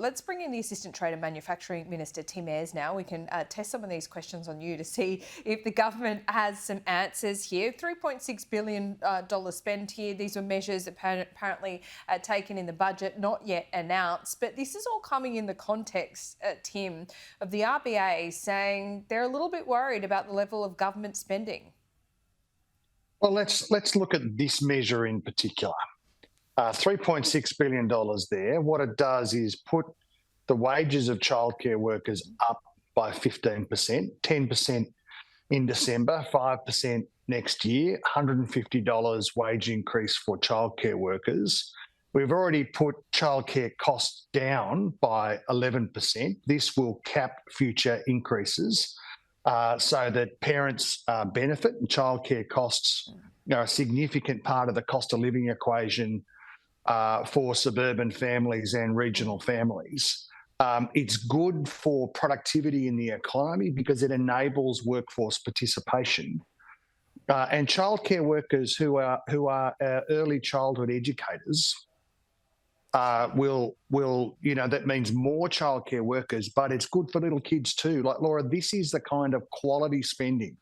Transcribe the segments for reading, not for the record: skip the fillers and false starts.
Let's bring in the Assistant Trade and Manufacturing Minister Tim Ayres now. We can test some of these questions on you to see if the government has some answers here. $3.6 billion spend here. These were measures apparently taken in the budget, not yet announced. But this is all coming in the context, Tim, of the RBA saying they're a little bit worried about the level of government spending. Well, let's look at this measure in particular. $3.6 billion there. What it does is put the wages of childcare workers up by 15%, 10% in December, 5% next year, $150 wage increase for childcare workers. We've already put childcare costs down by 11%. This will cap future increases so that parents benefit, and childcare costs are a significant part of the cost of living equation for suburban families and regional families. It's good for productivity in the economy because it enables workforce participation. And childcare workers who are early childhood educators will that means more childcare workers, but it's good for little kids too. Like, Laura, this is the kind of quality spending.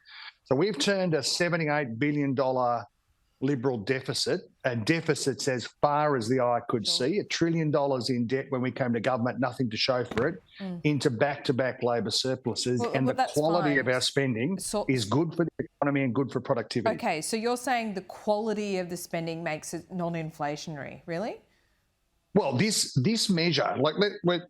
So we've turned a $78 billion Liberal deficit, and deficits as far as the eye could see, $1 trillion in debt when we came to government, nothing to show for it, into back-to-back Labor surpluses. And the quality of our spending is good for the economy and good for productivity. Okay, so you're saying the quality of the spending makes it non-inflationary, really? Well, this measure,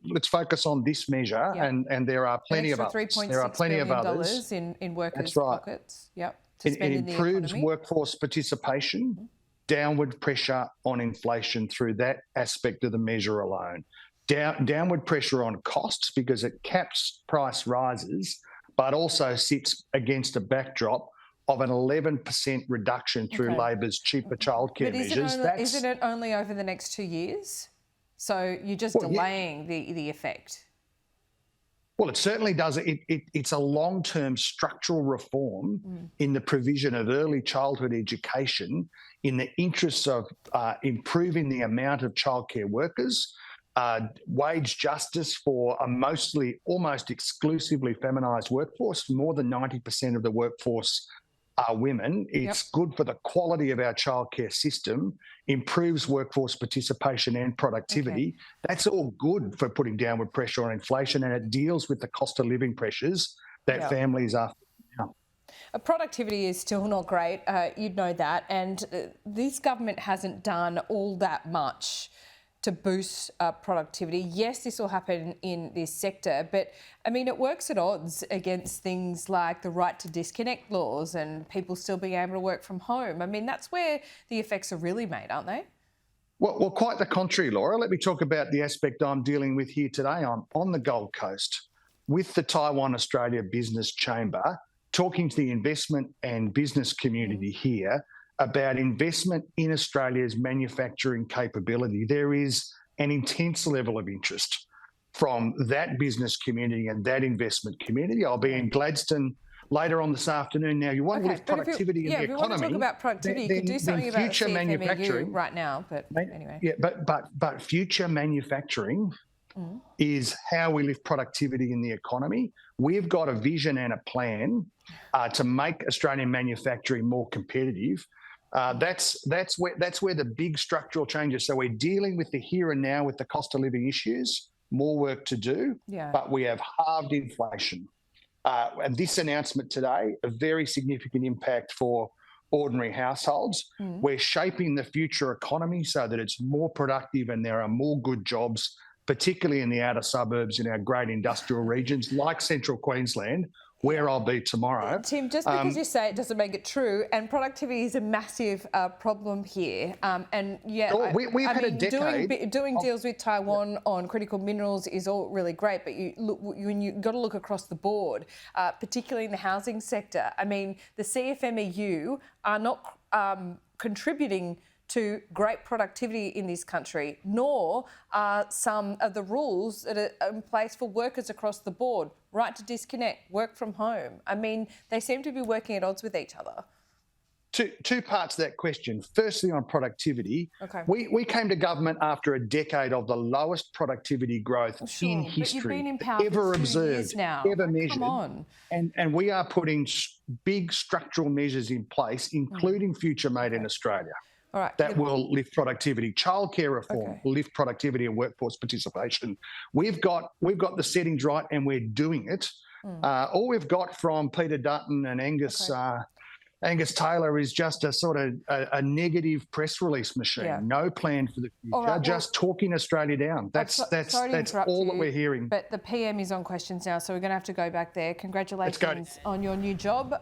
let's focus on this measure, and there are plenty of others. There are plenty of others in workers' pockets. Yep. It improves workforce participation, downward pressure on inflation through that aspect of the measure alone. Downward pressure on costs because it caps price rises, but also sits against a backdrop of an 11% reduction through Labor's cheaper childcare measures. Isn't it only over the next 2 years? So you're just delaying the effect. Well, it certainly does. It's a long-term structural reform in the provision of early childhood education in the interests of improving the amount of childcare workers, wage justice for a almost exclusively feminised workforce. More than 90% of the workforce are women. It's good for the quality of our childcare system, improves workforce participation and productivity. That's all good for putting downward pressure on inflation, and it deals with the cost of living pressures that families are facing. Productivity is still not great, you'd know that, and this government hasn't done all that much to boost productivity. Yes, this will happen in this sector, but I mean, it works at odds against things like the right to disconnect laws and people still being able to work from home. I mean, that's where the effects are really made, aren't they? Well, quite the contrary, Laura. Let me talk about the aspect I'm dealing with here today. I'm on the Gold Coast with the Taiwan Australia Business Chamber, talking to the investment and business community here about investment in Australia's manufacturing capability. There is an intense level of interest from that business community and that investment community. I'll be in Gladstone later on this afternoon. Now, you want to lift productivity in the economy. If you want to talk about productivity, you could do something about future manufacturing right now. But anyway. Yeah, but future manufacturing is how we lift productivity in the economy. We've got a vision and a plan to make Australian manufacturing more competitive. That's where the big structural changes. So we're dealing with the here and now with the cost of living issues, more work to do, but we have halved inflation. And this announcement today, a very significant impact for ordinary households. We're shaping the future economy so that it's more productive and there are more good jobs, particularly in the outer suburbs in our great industrial regions like Central Queensland, where I'll be tomorrow. Tim, just because you say it doesn't make it true, and productivity is a massive problem here. We've had a decade. Doing deals with Taiwan on critical minerals is all really great, but you've got to look across the board, particularly in the housing sector. I mean, the CFMEU are not contributing to great productivity in this country, nor are some of the rules that are in place for workers across the board. Right to disconnect, work from home. I mean, they seem to be working at odds with each other. two parts to that question. Firstly, on productivity, Okay. we came to government after a decade of the lowest productivity growth in history, but you've been in power ever for 2 observed, years now. ever measured. Come on. And we are putting big structural measures in place, including Future Made in Australia. All right. That will lift productivity. Childcare reform will lift productivity and workforce participation. We've got the settings right, and we're doing it. All we've got from Peter Dutton and Angus Taylor is just a sort of a negative press release machine. Yeah. No plan for the future. All right, just talking Australia down. That's all that we're hearing. But the PM is on questions now, so we're going to have to go back there. Congratulations on your new job.